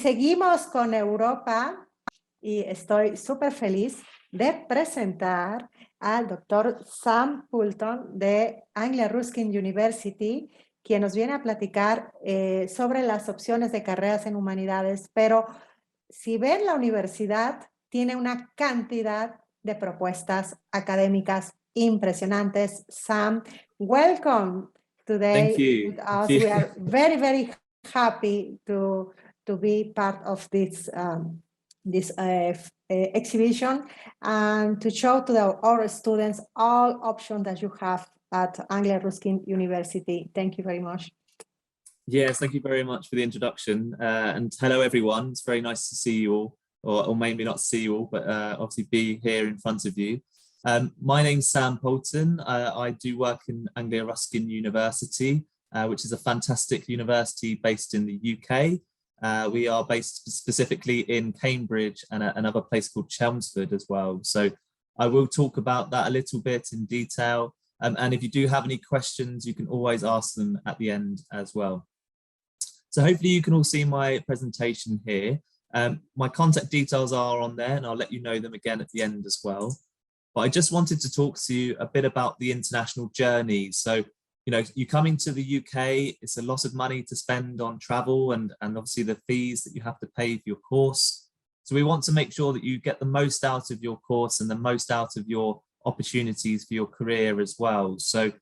seguimos con Europa y estoy súper feliz de presentar al doctor Sam Poulton de Anglia Ruskin University, quien nos viene a platicar sobre las opciones de carreras en humanidades. Pero si ven, la universidad tiene una cantidad de propuestas académicas impresionantes. Sam, welcome today. Thank you. With us. We are very, very happy to be part of this exhibition and to show to our students all options that you have at Anglia Ruskin University. Thank you very much. Yes, thank you very much for the introduction. And hello, everyone. It's very nice to see you all, or maybe not see you all, but obviously be here in front of you. My name's Sam Poulton. I do work in Anglia Ruskin University, which is a fantastic university based in the UK. We are based specifically in Cambridge and another place called Chelmsford as well. So I will talk about that a little bit in detail. And if you do have any questions, you can always ask them at the end as well. So hopefully you can all see my presentation here. My contact details are on there and I'll let you know them again at the end as well. But I just wanted to talk to you a bit about the international journey. So, you know, you come into the UK, it's a lot of money to spend on travel and obviously the fees that you have to pay for your course. So we want to make sure that you get the most out of your course and the most out of your opportunities for your career as well. So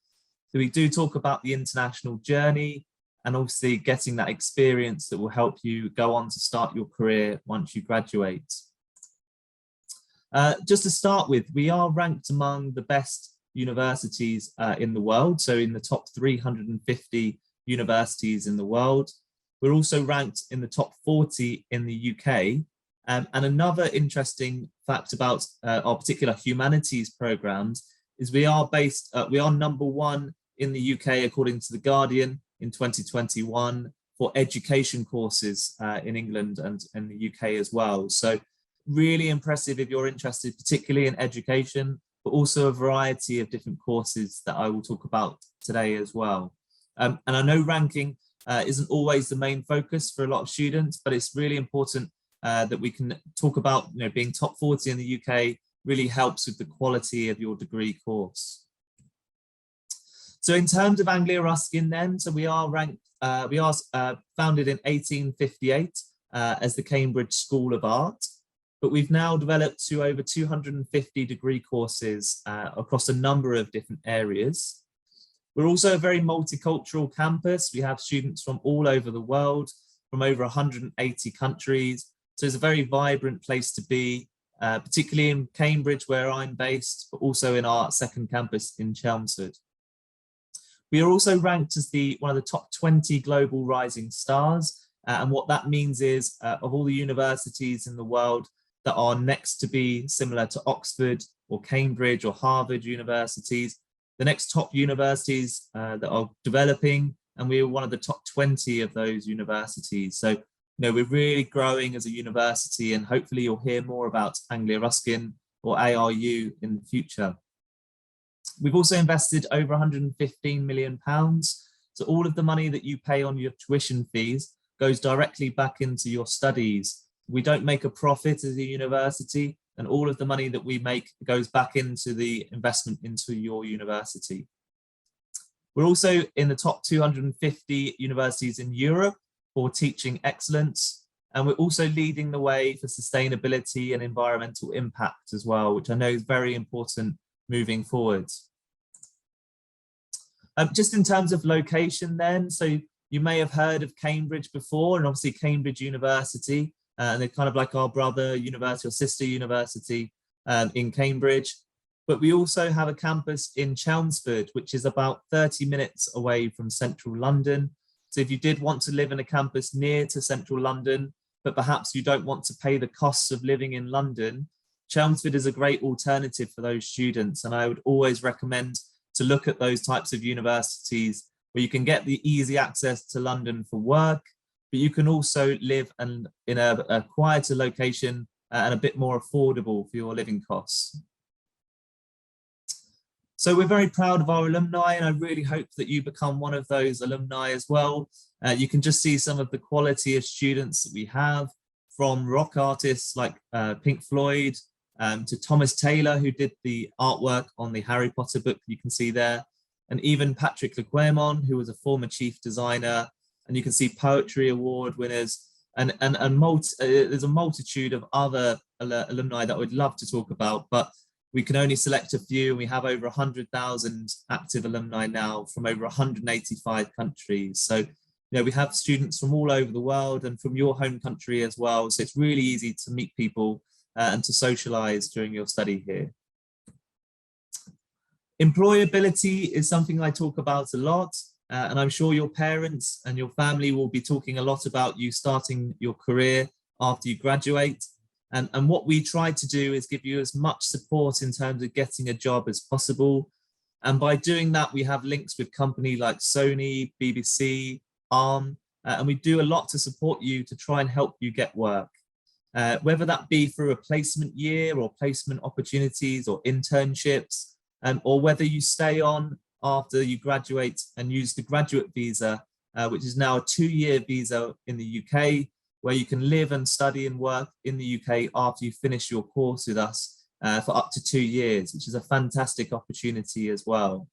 we do talk about the international journey and obviously getting that experience that will help you go on to start your career once you graduate. Just to start with, we are ranked among the best universities in the world, so in the top 350 universities in the world. We're also ranked in the top 40 in the UK. And another interesting fact about our particular humanities programs is we are #1 in the UK according to The Guardian in 2021 for education courses in England and in the UK as well. So really impressive if you're interested particularly in education, but also a variety of different courses that I will talk about today as well. And I know ranking isn't always the main focus for a lot of students, but it's really important that we can talk about, you know, being top 40 in the UK really helps with the quality of your degree course. So in terms of Anglia Ruskin then, so we are ranked, founded in 1858 as the Cambridge School of Art. But we've now developed to over 250 degree courses across a number of different areas. We're also a very multicultural campus. We have students from all over the world, from over 180 countries. So it's a very vibrant place to be, particularly in Cambridge, where I'm based, but also in our second campus in Chelmsford. We are also ranked as one of the top 20 global rising stars. And what that means is of all the universities in the world that are next to be similar to Oxford or Cambridge or Harvard universities, the next top universities that are developing, and we are one of the top 20 of those universities. So, you know, we're really growing as a university, and hopefully you'll hear more about Anglia Ruskin or ARU in the future. We've also invested over £115 million. So all of the money that you pay on your tuition fees goes directly back into your studies. We don't make a profit as a university, and all of the money that we make goes back into the investment into your university. We're also in the top 250 universities in Europe for teaching excellence, and we're also leading the way for sustainability and environmental impact as well, which I know is very important moving forward. Just in terms of location then, so you may have heard of Cambridge before, and obviously Cambridge University, and they're kind of like our brother university or sister university in Cambridge. But we also have a campus in Chelmsford, which is about 30 minutes away from central London. So if you did want to live in a campus near to central London, but perhaps you don't want to pay the costs of living in London, Chelmsford is a great alternative for those students. And I would always recommend to look at those types of universities where you can get the easy access to London for work, but you can also live in a quieter location and a bit more affordable for your living costs. So we're very proud of our alumni, and I really hope that you become one of those alumni as well. You can just see some of the quality of students that we have, from rock artists like Pink Floyd, to Thomas Taylor, who did the artwork on the Harry Potter book you can see there, and even Patrick Lequaimon, who was a former chief designer, and you can see poetry award winners, and there's a multitude of other alumni that I would love to talk about, but we can only select a few, and we have over 100,000 active alumni now from over 185 countries. So, you know, we have students from all over the world and from your home country as well. So it's really easy to meet people and to socialize during your study here. Employability is something I talk about a lot, and I'm sure your parents and your family will be talking a lot about you starting your career after you graduate. And what we try to do is give you as much support in terms of getting a job as possible. And by doing that, we have links with companies like Sony, BBC, Arm, and we do a lot to support you to try and help you get work. Whether that be through a placement year or placement opportunities or internships, or whether you stay on after you graduate and use the graduate visa, which is now a 2-year visa in the UK, where you can live and study and work in the UK after you finish your course with us for up to 2 years, which is a fantastic opportunity as well.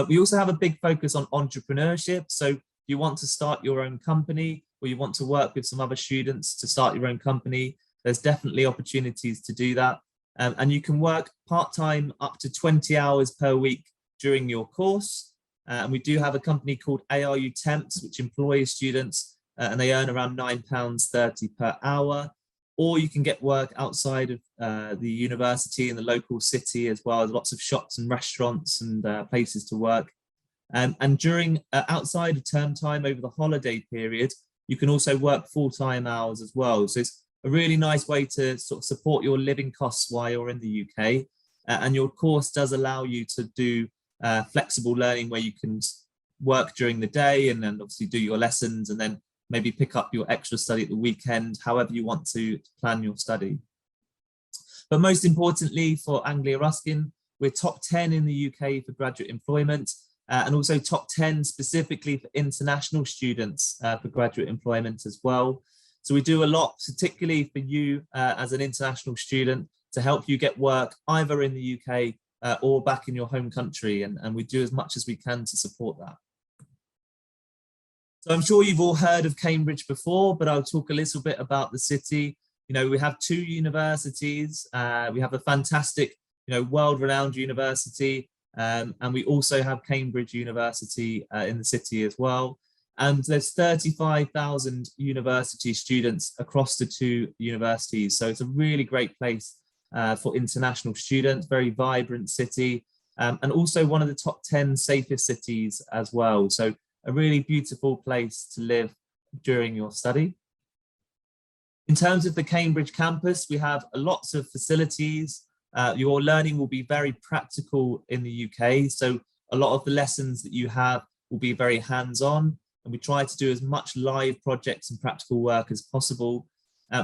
We also have a big focus on entrepreneurship. So if you want to start your own company, or you want to work with some other students to start your own company, there's definitely opportunities to do that. And you can work part-time up to 20 hours per week during your course. And we do have a company called ARU Temps, which employs students, and they earn around £9.30 per hour. Or you can get work outside of the university in the local city as well. There's lots of shops and restaurants and places to work. And during outside of term time, over the holiday period, you can also work full-time hours as well. So it's a really nice way to sort of support your living costs while you're in the UK. And your course does allow you to do flexible learning, where you can work during the day and then obviously do your lessons, and then maybe pick up your extra study at the weekend, however you want to plan your study. But most importantly for Anglia Ruskin, we're top 10 in the UK for graduate employment, and also top 10 specifically for international students for graduate employment as well. So we do a lot, particularly for you as an international student, to help you get work either in the UK or back in your home country, and we do as much as we can to support that. So I'm sure you've all heard of Cambridge before, but I'll talk a little bit about the city. You know, we have 2 universities. We have a fantastic, you know, world-renowned university, and we also have Cambridge University in the city as well. And there's 35,000 university students across the 2 universities. So it's a really great place for international students, very vibrant city, and also one of the top 10 safest cities as well. So a really beautiful place to live during your study. In terms of the Cambridge campus, we have lots of facilities. Your learning will be very practical in the UK. So a lot of the lessons that you have will be very hands-on, and we try to do as much live projects and practical work as possible.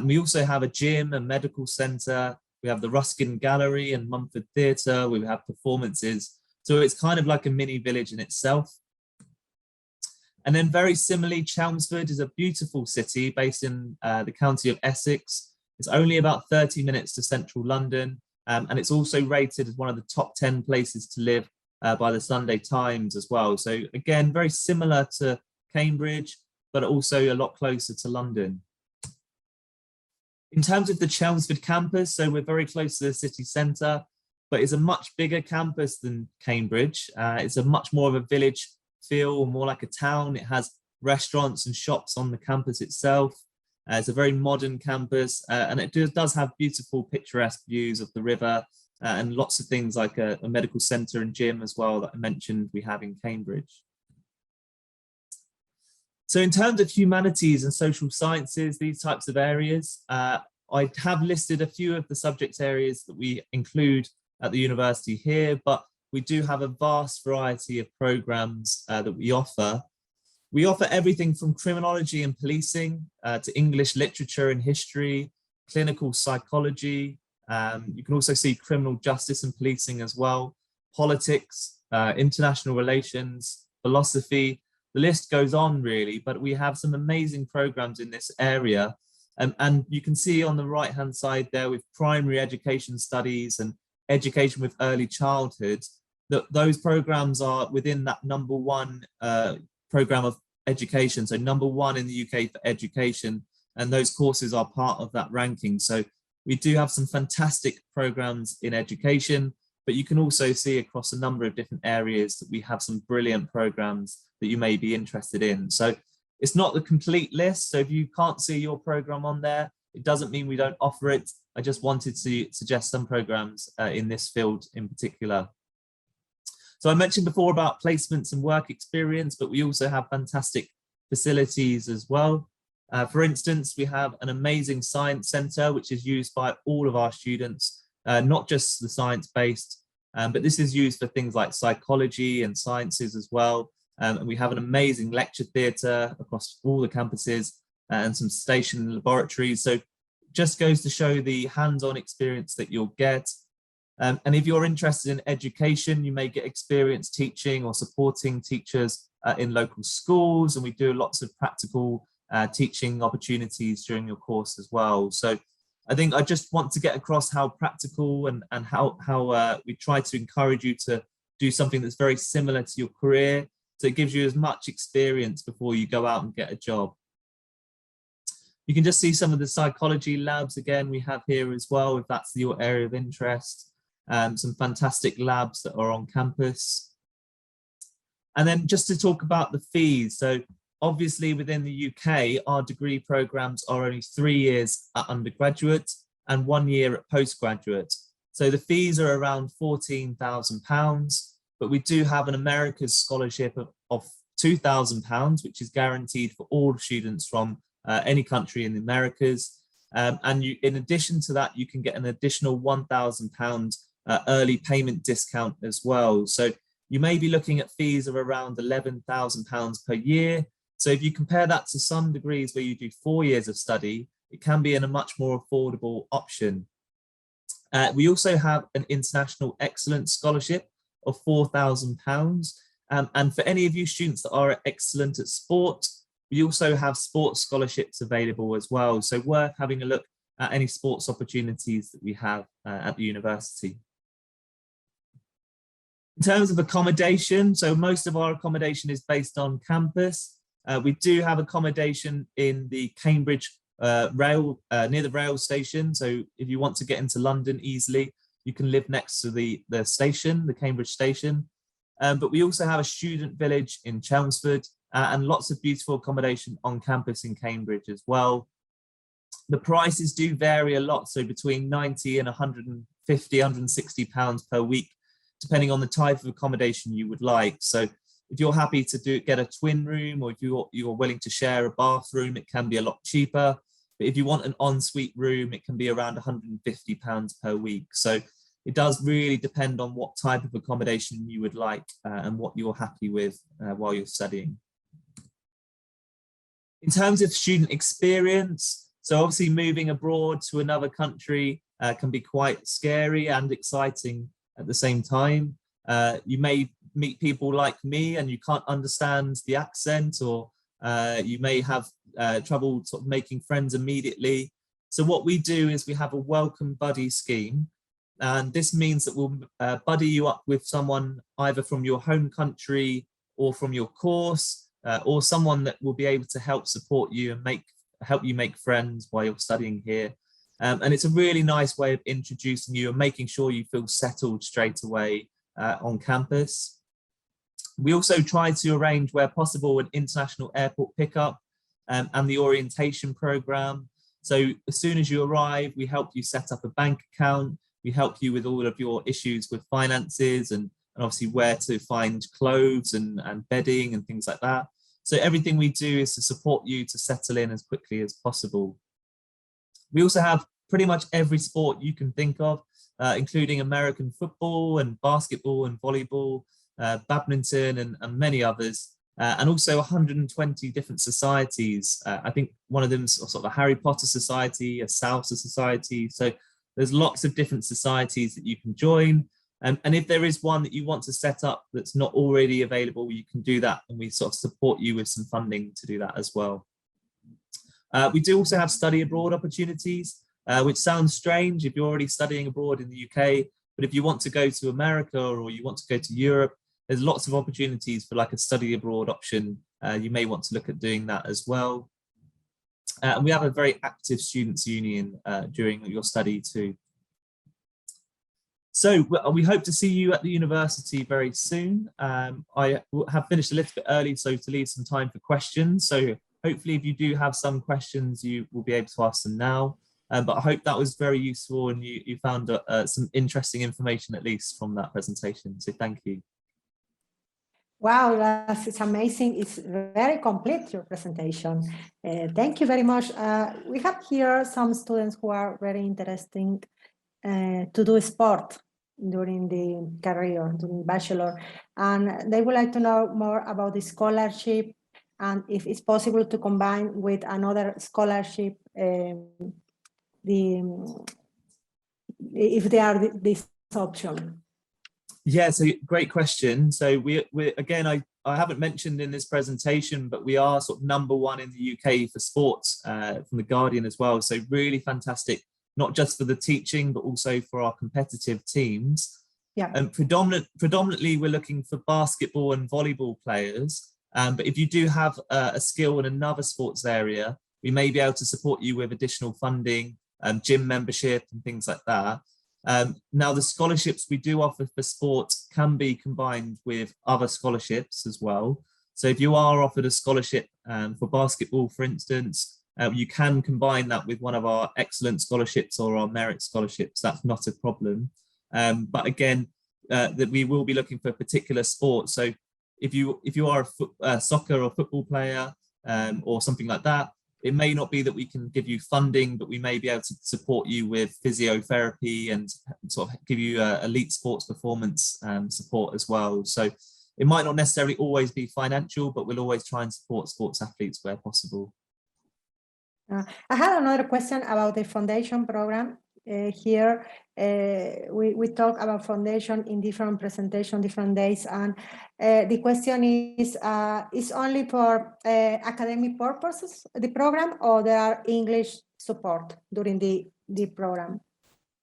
We also have a gym, a medical centre. We have the Ruskin Gallery and Mumford Theatre. We have performances. So it's kind of like a mini village in itself. And then very similarly, Chelmsford is a beautiful city based in the county of Essex. It's only about 30 minutes to central London. And it's also rated as one of the top 10 places to live by the Sunday Times as well. So again, very similar to Cambridge, but also a lot closer to London. In terms of the Chelmsford campus, so we're very close to the city centre, but it's a much bigger campus than Cambridge. It's a much more of a village feel, more like a town. It has restaurants and shops on the campus itself. It's a very modern campus, and it does have beautiful picturesque views of the river, and lots of things like a medical centre and gym as well that I mentioned we have in Cambridge. So in terms of humanities and social sciences, these types of areas, I have listed a few of the subject areas that we include at the university here, but we do have a vast variety of programs that we offer. We offer everything from criminology and policing to English literature and history, clinical psychology. You can also see criminal justice and policing as well. politics, international relations, philosophy. The list goes on really, but we have some amazing programs in this area. And you can see on the right hand side there with primary education studies and education with early childhood, that those programs are within that #1 program of education. So #1 in the UK for education, and those courses are part of that ranking. So we do have some fantastic programs in education, but you can also see across a number of different areas that we have some brilliant programs that you may be interested in. So it's not the complete list. So if you can't see your program on there, it doesn't mean we don't offer it. I just wanted to suggest some programs in this field in particular. So I mentioned before about placements and work experience, but we also have fantastic facilities as well. For instance, we have an amazing science centre, which is used by all of our students, not just the science-based, but this is used for things like psychology and sciences as well. And we have an amazing lecture theatre across all the campuses and some station laboratories. So just goes to show the hands-on experience that you'll get. And if you're interested in education, you may get experience teaching or supporting teachers in local schools. And we do lots of practical teaching opportunities during your course as well. So I think I just want to get across how practical and how we try to encourage you to do something that's very similar to your career. So it gives you as much experience before you go out and get a job. You can just see some of the psychology labs again we have here as well, if that's your area of interest. Some fantastic labs that are on campus. And then just to talk about the fees. So obviously within the UK, our degree programs are only 3 years at undergraduate and 1 year at postgraduate. So the fees are around £14,000. But we do have an America's scholarship of £2,000, which is guaranteed for all students from any country in the Americas. And in addition to that, you can get an additional £1,000 early payment discount as well. So you may be looking at fees of around £11,000 per year. So if you compare that to some degrees where you do 4 years of study, it can be in a much more affordable option. We also have an International Excellence Scholarship of £4,000. And for any of you students that are excellent at sport, we also have sports scholarships available as well. So worth having a look at any sports opportunities that we have at the university. In terms of accommodation, so most of our accommodation is based on campus. We do have accommodation in the Cambridge rail, near the rail station. So if you want to get into London easily, you can live next to the station, the Cambridge station. But we also have a student village in Chelmsford and lots of beautiful accommodation on campus in Cambridge as well. The prices do vary a lot, so between 90 and 150, 160 pounds per week, depending on the type of accommodation you would like. So if you're happy to get a twin room, or if you're willing to share a bathroom, it can be a lot cheaper. But if you want an ensuite room, it can be around £150 per week. So it does really depend on what type of accommodation you would like and what you're happy with while you're studying. In terms of student experience, so obviously moving abroad to another country can be quite scary and exciting at the same time. You may meet people like me and you can't understand the accent, or you may have trouble sort of making friends immediately. So what we do is we have a welcome buddy scheme, and this means that we'll buddy you up with someone either from your home country or from your course, or someone that will be able to help support you and help you make friends while you're studying here. And it's a really nice way of introducing you and making sure you feel settled straight away on campus. We also try to arrange, where possible, an international airport pickup and the orientation program. So as soon as you arrive, we help you set up a bank account. We help you with all of your issues with finances and obviously where to find clothes and bedding and things like that. So everything we do is to support you to settle in as quickly as possible. We also have pretty much every sport you can think of, including American football and basketball and volleyball, badminton and many others, and also 120 different societies. I think one of them is sort of a Harry Potter society, a Salsa society. So there's lots of different societies that you can join. And if there is one that you want to set up that's not already available, you can do that, and we sort of support you with some funding to do that as well. We do also have study abroad opportunities, which sounds strange if you're already studying abroad in the UK, but if you want to go to America or you want to go to Europe, there's lots of opportunities for like a study abroad option. You may want to look at doing that as well. And we have a very active students' union during your study too. So we hope to see you at the university very soon. I have finished a little bit early, so to leave some time for questions. So hopefully if you do have some questions, you will be able to ask them now. But I hope that was very useful and you found some interesting information at least from that presentation. So thank you. Wow, that's amazing. It's very complete, your presentation. Thank you very much. We have here some students who are very interested to do sport during the career, during bachelor, and they would like to know more about the scholarship and if it's possible to combine with another scholarship, if they are this option. Yeah, so great question. So we again, I haven't mentioned in this presentation, but we are sort of #1 in the UK for sports from the Guardian as well. So really fantastic, not just for the teaching, but also for our competitive teams. Yeah. And predominantly we're looking for basketball and volleyball players. But if you do have a skill in another sports area, we may be able to support you with additional funding, gym membership and things like that. Now the scholarships we do offer for sports can be combined with other scholarships as well. So if you are offered a scholarship for basketball, for instance, you can combine that with one of our excellent scholarships or our merit scholarships. That's not a problem. But again, that we will be looking for particular sports. So if you are a soccer or football player or something like that, it may not be that we can give you funding, but we may be able to support you with physiotherapy and sort of give you elite sports performance support as well. So it might not necessarily always be financial, but we'll always try and support sports athletes where possible. I had another question about the foundation program. Here we talk about foundation in different presentation, different days, and the question is only for academic purposes the program, or there are English support during the program?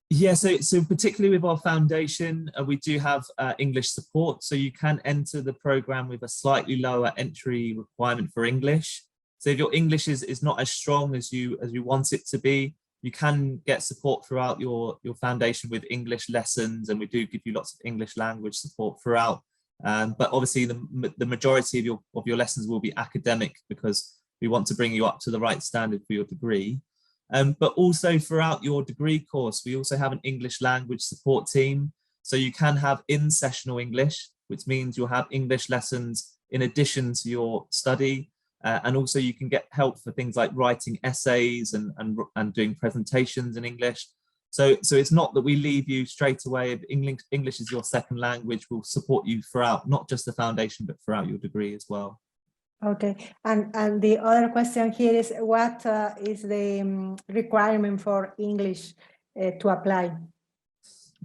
Yeah, so particularly with our foundation, we do have English support, so you can enter the program with a slightly lower entry requirement for English. So if your English is not as strong as you want it to be, you can get support throughout your foundation with English lessons, and we do give you lots of English language support throughout. But obviously the majority of your lessons will be academic, because we want to bring you up to the right standard for your degree. But also throughout your degree course, we also have an English language support team. So you can have in-sessional English, which means you'll have English lessons in addition to your study. And also you can get help for things like writing essays and doing presentations in English. So it's not that we leave you straight away. If English is your second language, we'll support you throughout, not just the foundation, but throughout your degree as well. Okay, and the other question here is, what is the requirement for English to apply?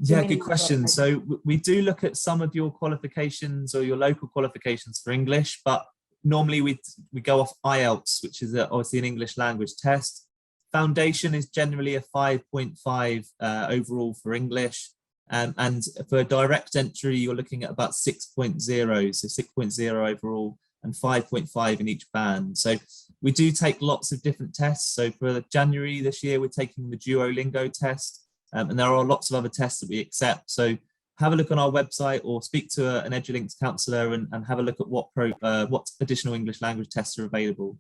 Yeah, good question. So we do look at some of your qualifications or your local qualifications for English, but normally we go off IELTS, which is obviously an English language test. Foundation is generally a 5.5 overall for English. And for direct entry, you're looking at about 6.0, so 6.0 overall and 5.5 in each band. So we do take lots of different tests. So for January this year, we're taking the Duolingo test, and there are lots of other tests that we accept. So have a look on our website or speak to an EduLinks counsellor and have a look at what additional English language tests are available.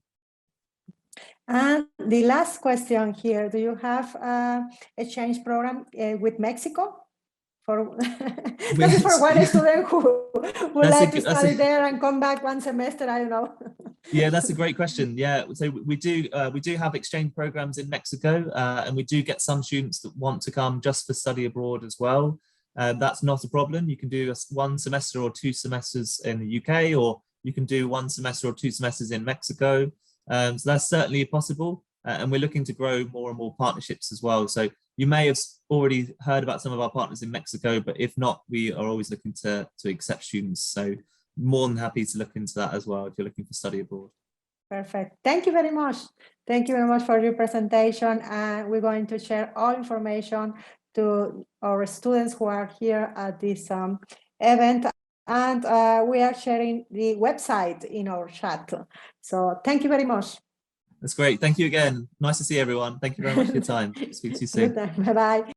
And the last question here, do you have a exchange program with Mexico? For one student who would like to study there and come back one semester, I don't know. Yeah, that's a great question. Yeah, so we do have exchange programs in Mexico, and we do get some students that want to come just for study abroad as well. That's not a problem. You can do 1 semester or 2 semesters in the UK, or you can do 1 semester or 2 semesters in Mexico. So that's certainly possible. and we're looking to grow more and more partnerships as well. So you may have already heard about some of our partners in Mexico, but if not, we are always looking to accept students. So more than happy to look into that as well if you're looking for study abroad. Perfect. Thank you very much. Thank you very much for your presentation. And we're going to share all information to our students who are here at this event. And we are sharing the website in our chat. So thank you very much. That's great. Thank you again. Nice to see everyone. Thank you very much for your time. Speak to you soon. Bye-bye.